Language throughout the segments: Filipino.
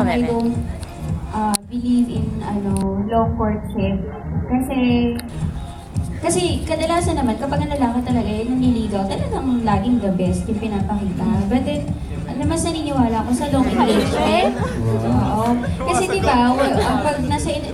I don't believe in long courtship. Kasi kadalasan naman, kapag ang lalaki talaga yung naniligaw, talagang laging the best yung pinapakita. But then, mas naniniwala ako sa long engagement. Oo. Kasi diba,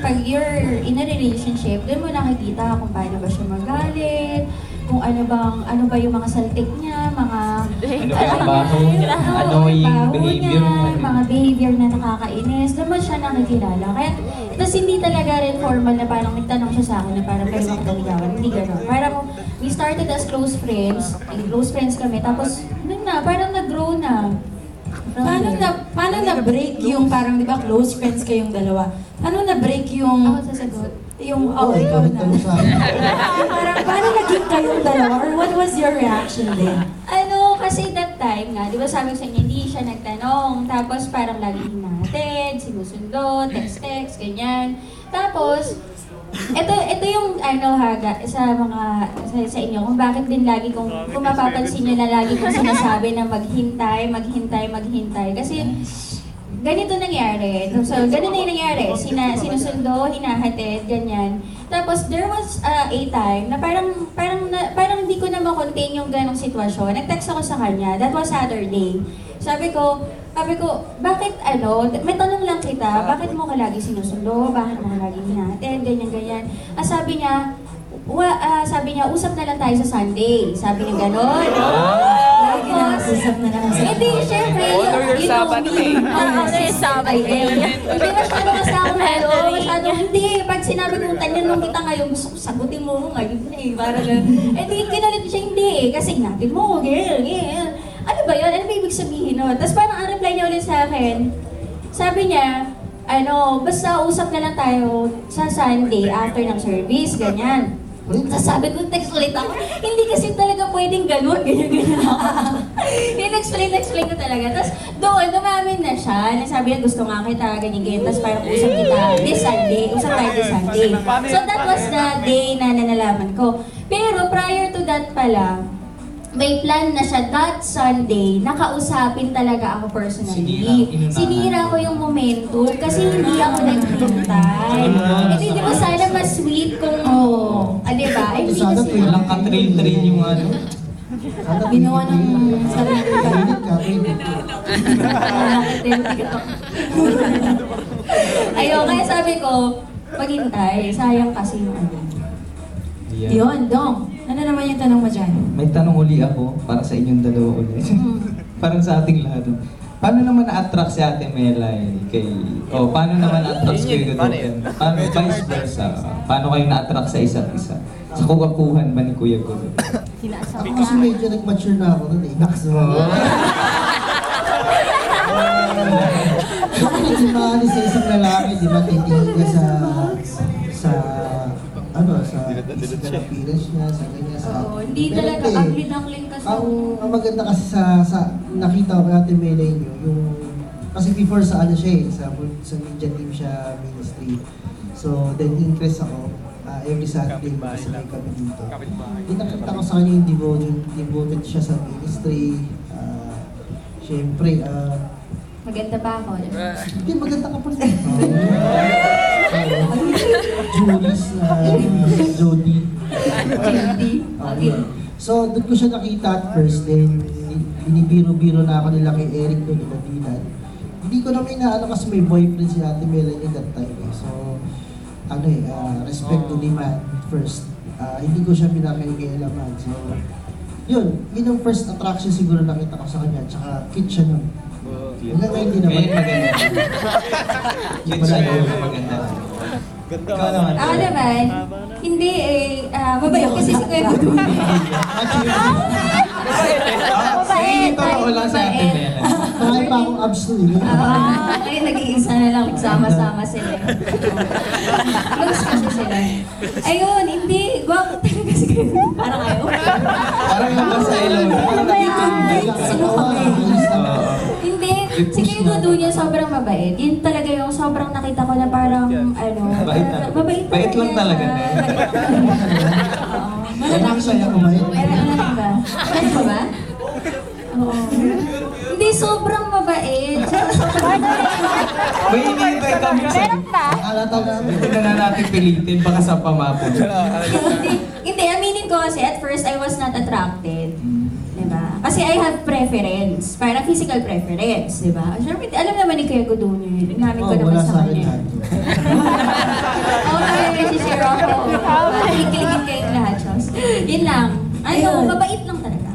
pag you're in a relationship, doon mo nakikita kung paano ba siya magalit, kung ano ba yung mga saltik niya, mga annoying behavior niya, mga behavior na nakakainis, doon mo siya nakikilala. Kaya, tapos hindi talaga rin formal na parang nagtanong siya sa akin na parang pwede mo kaligawan. Hindi gano'n. Parang we started as close friends, close friends kami, tapos parang nag-grow na. Paano na-break yung parang, di ba, close friends kayong dalawa? Paano na-break yung... Ako sasagot. Yung, ikaw na. Parang, paano naging kayong dalawa? Or what was your reaction din? Kasi that time nga, di ba sabi ko sa inyo, hindi siya nagtanong. Tapos parang lagi hinahatid, sinusundo, text, ganyan. Tapos, ito yung sa inyo, kung bakit din lagi kung mapapansin nyo na lagi kong sinasabi na maghintay. Kasi ganito nangyari. So, ganun na yung nangyari. Sinusundo, hinahatid, ganyan. Tapos, there was a time na parang hindi ko na makontain yung ganong sitwasyon. Nag-text ako sa kanya. That was Saturday. Sabi ko, bakit may tanong lang kita, bakit mo ka lagi sinusundo? Bakit mo ka lagi hinahatid? Ganyan. Sabi niya, usap na lang tayo sa Sunday. Sabi niya gano'n. Usap na lang sa... Hindi, syempre, you know me. Honor your Sabbath. Hindi masyado kasi ako hindi. Pag sinabi kong tanyan kita ngayon, gusto ko sagutin mo ngayon na eh. Parang hindi, kinalit siya hindi eh. Kasi natin mo, ganyan. Ano ba yun? Ano ba ibig sabihin nun? Tapos parang ang reply niya ulit sa akin, sabi niya, basta usap na lang tayo sa Sunday after ng service, ganyan. Tapos sabi ko, text ulit ako, hindi kasi talaga pwedeng ganun, ganyan. In-explain ko talaga. Tapos doon, dumamin na siya. Sabi niya, gusto nga kita, ganyan. Tapos parang usap kita this Sunday, usap tayo this Sunday. So that was the day na nanalaman ko. Pero prior to that pala, may plan na siya that Sunday, nakausapin talaga ako personally. Sinira ko yung momentum kasi hindi ako naghintay. Di ba sana mas sweet kung di ba? Ay, hindi kasi... Walang ka-trail yung Ginawa ng sarili ka. Kaya sabi ko, maghintay, sayang kasi yung Yun, Dong. Ano naman yung tanong mo dyan? May tanong uli ako para sa inyong dalawa ulit. Parang sa ating lahat. Paano naman na-attract si Ate Melay paano naman na-attract kayo doon? Paano vice versa? Paano kayo na-attract sa isa't isa? Sa kuwakuhan ba ni Kuya Guru? Ako kasi medyo nag-mature na ako nun eh. Naks mo. Bakit hindi maalis sa isang lalaki, di ba, titingin niya sa appearance niya, sa kanya, hindi talaga ugly-duckling kasi. Ang maganda kasi sa nakita ko kay Ate Melay niyo, kasi before sa siya sa media team siya ministry. So, then interest ako, every Saturday makasabay kami dito. Nakita ko sa kanya yung devoted siya sa ministry. Siyempre, maganda pa ako. hindi, maganda ka pa rin. Jody. So, doon ko siya nakita at first, then binibiro-biro na ako nila kay Eric doon, nila Dylan. Hindi ko naman kasi may boyfriend si Ate Melanie that time eh. So, respect to the man first. Hindi ko siya pinakailaman. So, yun ang first attraction siguro nakita ko sa kanya, tsaka cute siya nun. Hanggang ngayon hindi naman. Yun siya maganda. Ikaw naman. Ako naman, hindi mabait kasi si Kuya Guru. Mabait. Totoo lang sa Ate Melay. Marami pa akong abs nun eh. Ngayon nag-iisa na lang, nagsama-sama sila. Close kasi sila. Ayun, hindi. Gwapo talaga si Kuya Guru. Parang ayaw. Parang nabasa ilaw. Sino kami? Hindi. Si Kuya Guru niya sobrang mabait. Yun talaga yung sobrang nakita ko na parang mabait Bait lang talaga. Malamang siya kumait. Ano ba? Ano ba ba? Oo. Hindi, sobrang mabait. May hinihintay kami sa... Alata namin. Huwag na natin pilitin, baka sa pamapon. Hindi, aminin ko kasi at first I was not attracted. Diba? Kasi I have preference. Parang physical preference, diba? Siyempre, alam naman ni Kuya Gudo yun. Namin ko naman wala sa sa akin kanya. yan. Okay, si Sir Rocco. Kilig-kiligin kayong lahat, Chos. Yun lang. Ano, Ayun. mabait lang talaga.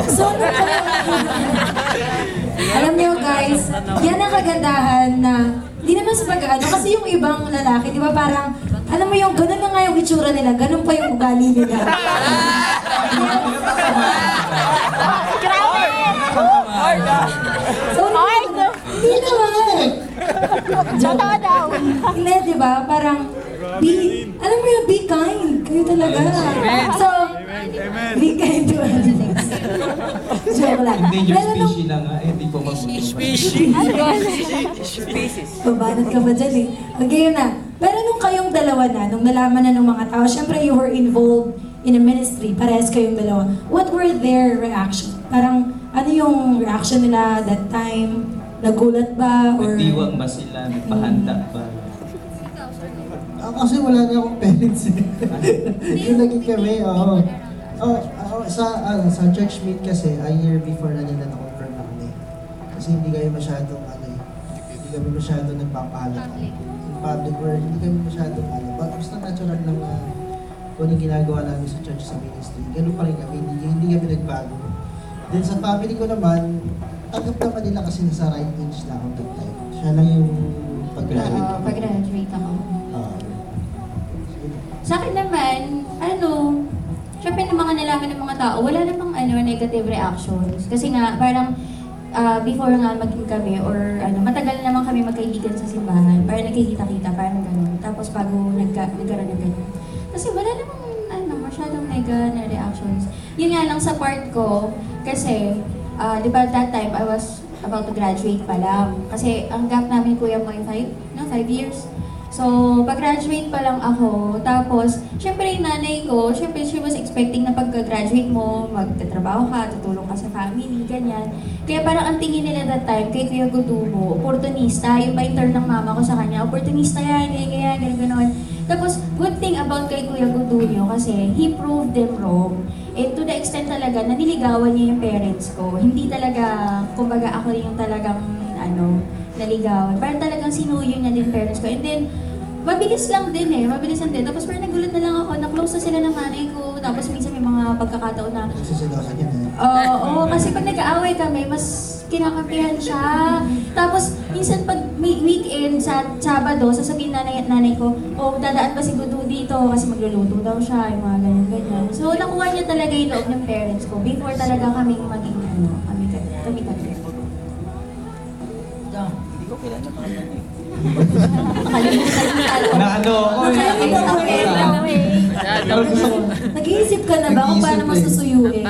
So, alam niyo guys, yan ang kagandahan na hindi naman sa pag-ano, kasi yung ibang lalaki, di ba parang, alam mo yung ganun na nga yung itsura nila, ganun pa yung ugali nila. So, hindi naman. Totoo daw. Hindi, di ba? Parang, alam mo yung be kind. Kayo talaga. So, be kind to others. Joke lang. Endangered Pero nung- species na nga, hindi po Babanat ka ba dyan eh? Okay, yun na. Pero nung kayong dalawa na, nung nalaman na ng mga tao, syempre you were involved in a ministry, parehas kayong dalawa. What were their reaction? Parang, ano yung reaction nila that time? Nagulat ba? Or... Nagdiwang ba sila? Nagpahanda ba? Kasi wala na akong parents eh. Yung naging kami, oo. Sa church meet kasi, a year before na nila na-confirm na kami. Kasi hindi kami masyadong, hindi kami masyadong nagpapahalat. In public or hindi kami masyadong, basta natural lang na kung anong ginagawa namin sa church sa ministry. Ganun pa rin kami, hindi kami nagbago. Then sa family ko naman, tanggap naman nila kasi nasa right age na ako that time. Siya lang yung pag-graduate. Pag-graduate ako. Oo. Sa akin naman, syempre ng mga nalaman ng mga tao, wala namang negative reactions. Kasi nga, parang before nga maging kami or matagal naman kami magkaibigan sa simbahan, parang nagkikita-kita, parang gano'n. Tapos bago nagkaroon ng gano'n. Kasi wala namang masyadong na reactions. Yun nga lang sa part ko, kasi, di ba that time I was about to graduate pa lang. Kasi ang gap namin kuya mo yung 5 years. So, pag-graduate pa lang ako, tapos, syempre yung nanay ko, syempre she was expecting na pagka-graduate mo, magtatrabaho ka, tutulong ka sa family, ganyan. Kaya parang ang tingin nila that time, kay Kuya Gutubo, opportunista, yung ba yung turn ng mama ko sa kanya, opportunista yan, ganyan, gano'n. Tapos, good thing about kay Kuya Gutubo kasi he proved them wrong. And to the extent talaga, naniligawan niya yung parents ko. Hindi talaga, kumbaga ako yung talagang, naligawan. Parang talagang sinuyo niya din parents ko. And then, mabilis lang din. Tapos parang nagulat na lang ako, na-close na sila ng nanay ko. Tapos minsan may mga pagkakataon na, Nagsisilosan yun eh. oo, kasi pag nag-aaway kami, mas kinakampihan siya. Tapos, minsan pag may weekend sa Sabado, sasabihin nanay ko, dadaan ba si Gudu dito kasi magluluto daw siya, yung mga ganyan. So, nakuha niya talaga yung loob ng parents ko before talaga kami maging, kami. Na ako Nag-iisip ka na ba kung paano masusuyuin?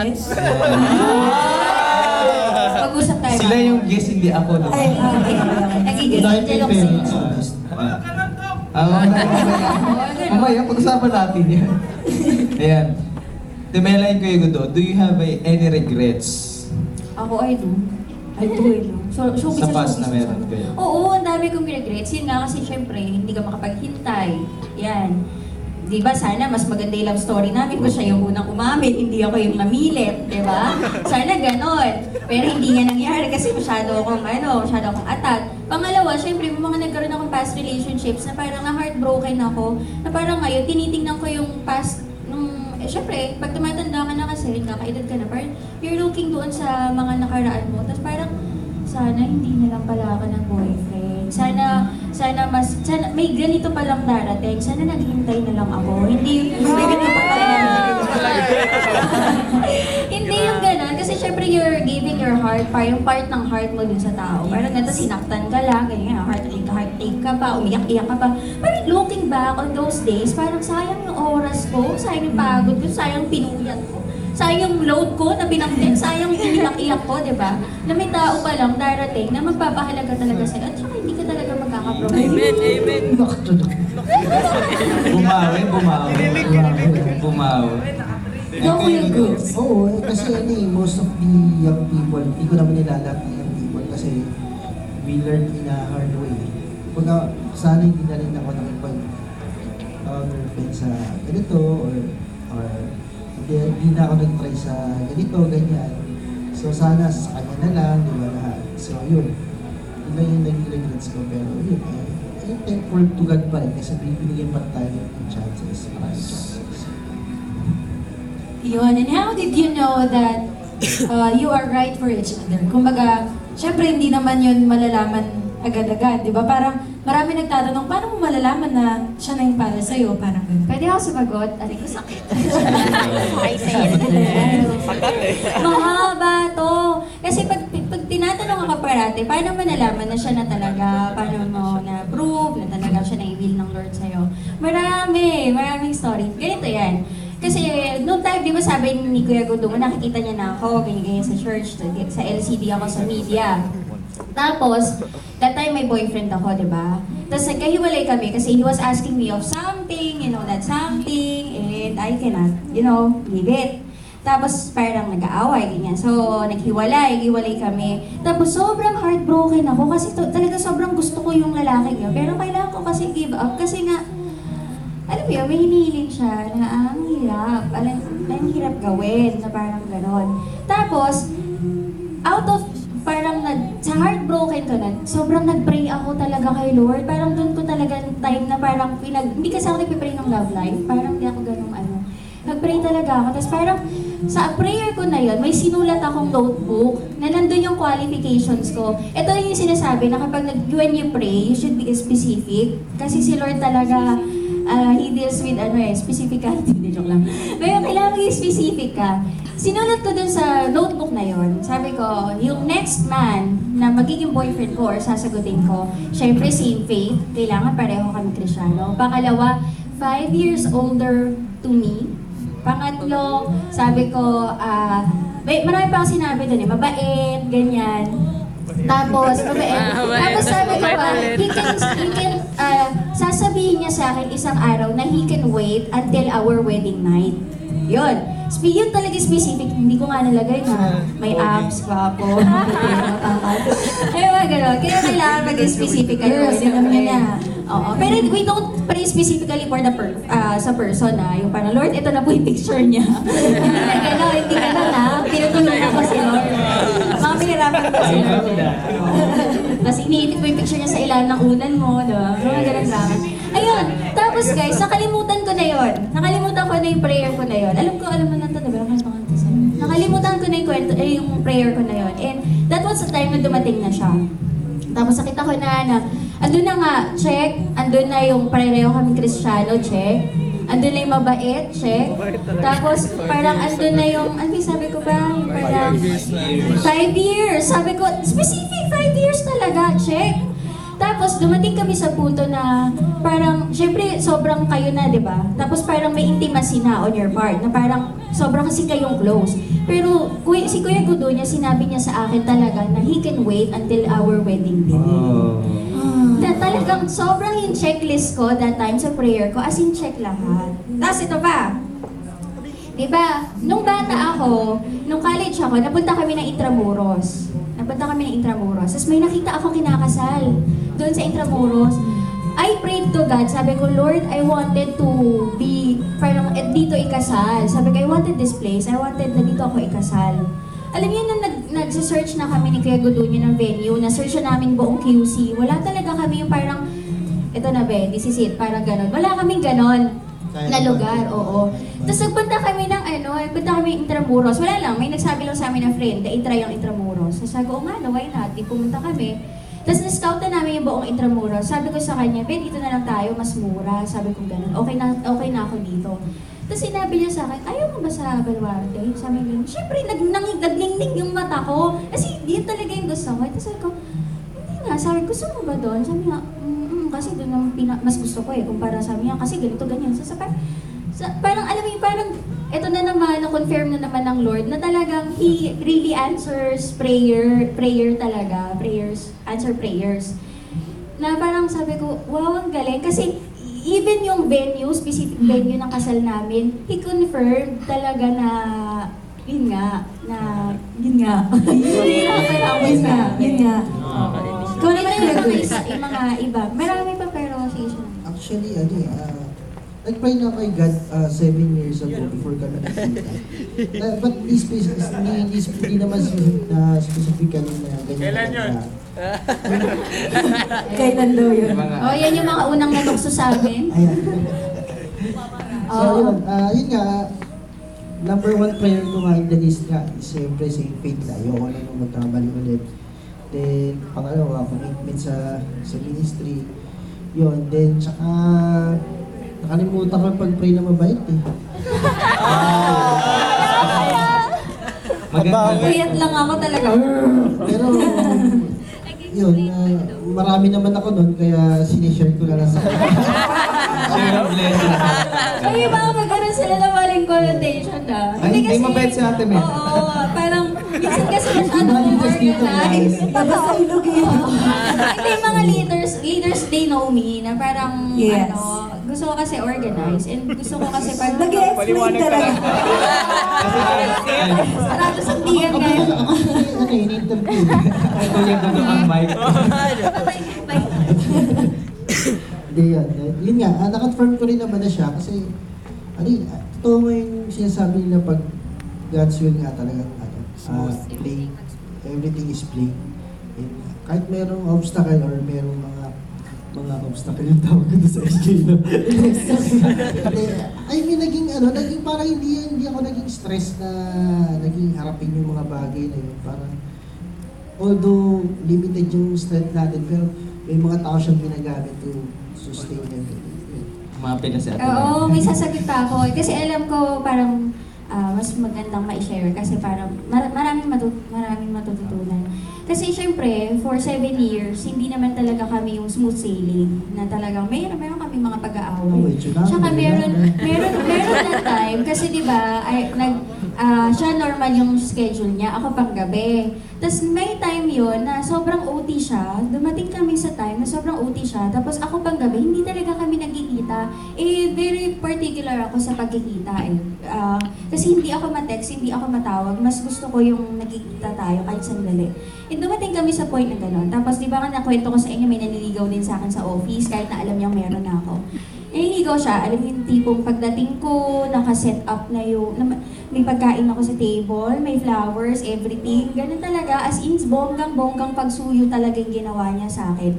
Pag-usap tayo. Sila yung guest, hindi ako. No? Ay, okay. Nagiging Dahil kay jealous parents. Mamaya, pag-usapan natin yan. Ayan. Timela yung Kuya Gudo, do you have any regrets? Ako, I do. So, Sa past na meron kayo? Oo, ang dami kong regrets. Yun nga kasi syempre, hindi ka makapaghintay. Yan. Di ba, sana mas maganda yung love story namin kung siya yung unang umamin, hindi ako yung namilit, di ba? Sana ganon. Pero hindi nga nangyari kasi masyado akong atat. Pangalawa, syempre, may mga nagkaroon akong past relationships na parang na-heartbroken ako, na parang ngayon, tinitingnan ko yung past syempre, pag tumatanda ka na kasi, kakaedad ka na, parang you're looking doon sa mga nakaraan mo, tapos parang, sana hindi na lang pala ako ng boyfriend. Sana may ganito palang darating. Sana naghihintay na lang ako. Hindi ganito pa Hindi yung gano'n. Kasi syempre you're giving your heart, yung part ng heart mo dun sa tao. Parang ganito, sinaktan ka lang, ganyan, heartache ka pa, umiyak-iyak ka pa. Parang looking back on those days, parang sayang yung oras ko, sayang yung pagod ko, sayang pinuyat ko. Sayang yung load ko na binangtin, sayang yung iniyak-iyak ko, di ba? Na may tao pa lang darating na magpapahalaga talaga sa'yo at saka hindi ka talaga magkakaproblema. Amen. Bumawi. Ikaw, Kuya Gus. Oo, kasi most of the young people, hindi ko naman nila lahat ng young people kasi we learned in a hard way. Kumbaga, sana hindi na rin ako girlfriend sa ganito or hindi na ako nag-try sa ganito, ganyan. So sana sa kanya na lang, di ba lahat. So yun, yun lang yung naging regrets ko. Pero yun, I'm thankful to God pa rin kasi bibigyan pa tayo ng chances. Maraming chances. Yun, and how did you know that you are right for each other? Kumbaga, syempre hindi naman yun malalaman agad-agad, di ba? Parang marami nagtatanong, paano mo malalaman na siya na yung para sa'yo? Parang ganun. Pwede ako sumagot? Aray ko sakit. I say Mahaba to. Kasi pag tinatanong ako parati, paano mo nalaman na siya na talaga? Paano mo na-prove na talaga siya na i-will ng Lord sa'yo? Maraming story. Ganito yan. Kasi noong time, di ba sabi ni Kuya Godong, nakikita niya na ako, ganyan sa church, sa LCD ako sa media. Tapos, that time may boyfriend ako, di ba? Tapos nagkahiwalay kami kasi he was asking me of something, that something, and I cannot, leave it. Tapos parang nag-aaway, ganyan. So, hiwalay kami. Tapos sobrang heartbroken ako kasi talaga sobrang gusto ko yung lalaki niya. Pero kailangan ko kasi give up kasi nga, alam mo yun, may hinihiling siya na ang hirap gawin, na parang ganon. Tapos, out of sa heartbroken ko na, sobrang nag-pray ako talaga kay Lord. Parang doon ko talaga time na parang hindi kasi ako nagpipray ng love life. Parang hindi ako ganun Nag-pray talaga ako. Tapos parang sa prayer ko na yun, may sinulat akong notebook na nandun yung qualifications ko. Ito yung sinasabi na kapag when you pray, you should be specific. Kasi si Lord talaga, He deals with specificality. Hindi, joke lang. Pero kailangan maging specific ka. Sinulat ko dun sa notebook na yon. Sabi ko, yung next man na magiging boyfriend ko or sasagutin ko, syempre same faith, kailangan pareho kami Kristiyano. Pangalawa, 5 years older to me. Pangatlo, sabi ko, marami pa akong sinabi dun mabait, ganyan. Tapos sabi ko pa, he can sasabihin niya sa akin isang araw na he can wait until our wedding night. Yun. Yun talaga specific. Hindi ko nga nalagay na may abs pa ako. Ay, mga gano'n. Kaya kailangan maging specific kayo. Oo. Pero we don't pray specifically for the sa person Yung parang, Lord, ito na po yung picture niya. Hindi na gano'n. Hindi ka na. Tinutulungan ko si Lord. Mamahirapan ko si Lord. Tapos iniipit ko yung picture niya sa ilalim ng unan mo. Diba? Mga gano'n lang. Ayun. Tapos guys, nakalimutan ko na yun. Nakalimutan ko na yung prayer ko na yun. Alam mo na ito, diba? Nakalimutan ko na yung prayer ko na yun. And that was the time na dumating na siya. Tapos nakita ko na andun na nga, check. Andun na yung pareho kami Kristiyano, check. Andun na yung mabait, check. Tapos parang andun na yung, sabi ko ba? Yung parang 5 years. Sabi ko, specific 5 years talaga, check. Tapos dumating kami sa punto na parang, syempre sobrang kayo na, di ba? Tapos parang may intimacy na on your part, na parang sobrang kasi kayong close. Pero si Kuya Gudo niya, sinabi niya sa akin talaga na he can wait until our wedding day. Na talagang sobrang yung checklist ko that time sa prayer ko, as in check lahat. Tapos ito pa, di ba, nung bata ako, nung college ako, napunta kami ng Intramuros. Tapos may nakita akong kinakasal doon sa Intramuros. I prayed to God. Sabi ko, Lord, I wanted to be, parang dito ikasal. Sabi ko, I wanted this place. I wanted na dito ako ikasal. Alam niyo, nung nag-search na kami ni Kuya Gudunya ng venue, na-search na namin buong QC, wala talaga kami yung parang, ito na be, this is it, parang ganon. Wala kaming ganon na lugar, oo. Tapos nagpunta kami ng Intramuros. Wala lang, may nagsabi lang sa amin na friend, i-try ang Intramuros. So sabi ko, why not? Di pumunta kami. Tapos na-scout na namin yung buong Intramuros. Sabi ko sa kanya, Ben, dito na lang tayo, mas mura. Sabi ko gano'n, okay na ako dito. Tapos sinabi niya sa akin, ayaw mo ba sa Baluarte? Sabi ko, syempre, naglingning yung mata ko. Kasi yun talaga yung gusto ko. Tapos sabi ko, hindi nga. Sabi ko, gusto mo ba doon? Sabi niya, kasi doon ang mas gusto ko kumpara sa niya. Kasi ganito, ganyan. So, parang alam mo yung parang, ito na naman, na-confirm na naman ng Lord na talagang He really answers prayer talaga. Answer prayers. Na parang sabi ko, wow, ang galing. Kasi even yung venue, specific venue ng kasal namin, He confirmed talaga na, yun nga. Ikaw naman Yun yung yung mga iba. Marami pa pero sige siya. Actually, nag-pray na kay God 7 years ago before kami nakita. But hindi naman specifically na ganyan. Kailan yun? Kailan daw yun? Yung mga, Oh, yan yung mga unang nanukso sa amin. Ayan. So, Oo. yun nga, number one prayer ko nga in the list nga, is siyempre sa faith na ayoko na nung magkamali ulit. Then, pangalawa, commitment sa ministry. Yun, then, tsaka, nakalimutan ko pag-pray na mabait eh. maganda. Puyat lang ako talaga. Pero, yun, marami naman ako nun, kaya sinishare ko na lang sa Share of blessing. Ay, baka magkaroon sila ng maling connotation na. Ay, hindi mabait si Ate Mel. Oo, parang, minsan kasi masyadong organized. Tapos sa ilog eh. Hindi, yung mga leaders, they know me, na parang, Yes. gusto ko kasi organize, and gusto ko kasi pag Nag-explain talaga. sarado sa tiyan Ako ngayon. in-interview. Ito yung dudok ang mic. Hindi yun. Yun nga, na-confirm ko rin naman na siya kasi, totoo nga yung sinasabi nila pag God's will nga talaga, play, everything is play. And kahit merong obstacle or merong mga obstacle yung tawag ko sa SJ, no? I mean, naging parang hindi ako naging stress na naging harapin yung mga bagay na yun. Parang, although limited yung strength natin, pero may mga tao siyang ginagamit to sustain everything. Mapi na si Ate Mel. Oo, may sasagot pa ako. Kasi alam ko parang mas magandang ma-share kasi parang maraming matututunan. Kasi syempre, for 7 years, hindi naman talaga kami yung smooth sailing na talagang meron kami mga pag-aaway. Tsaka meron na time kasi 'di ba, siya normal yung schedule niya, ako pang gabi. Tapos may time yon na sobrang OT siya, dumating kami sa time na sobrang OT siya, tapos ako pang gabi, hindi talaga kami nagkikita. Very particular ako sa pagkikita eh. Kasi hindi ako ma-text, hindi ako matawag, mas gusto ko yung nagkikita tayo kahit sandali. And dumating kami sa point na gano'n. Tapos di ba nga nakwento ko sa inyo, may naniligaw din sa akin sa office, kahit na alam niyang meron na ako. Naliligaw siya, alam yung tipong pagdating ko, naka-set up na yung, may pagkain ako sa table, may flowers, everything. Ganun talaga, as in, bonggang-bonggang pagsuyo talaga yung ginawa niya sa akin.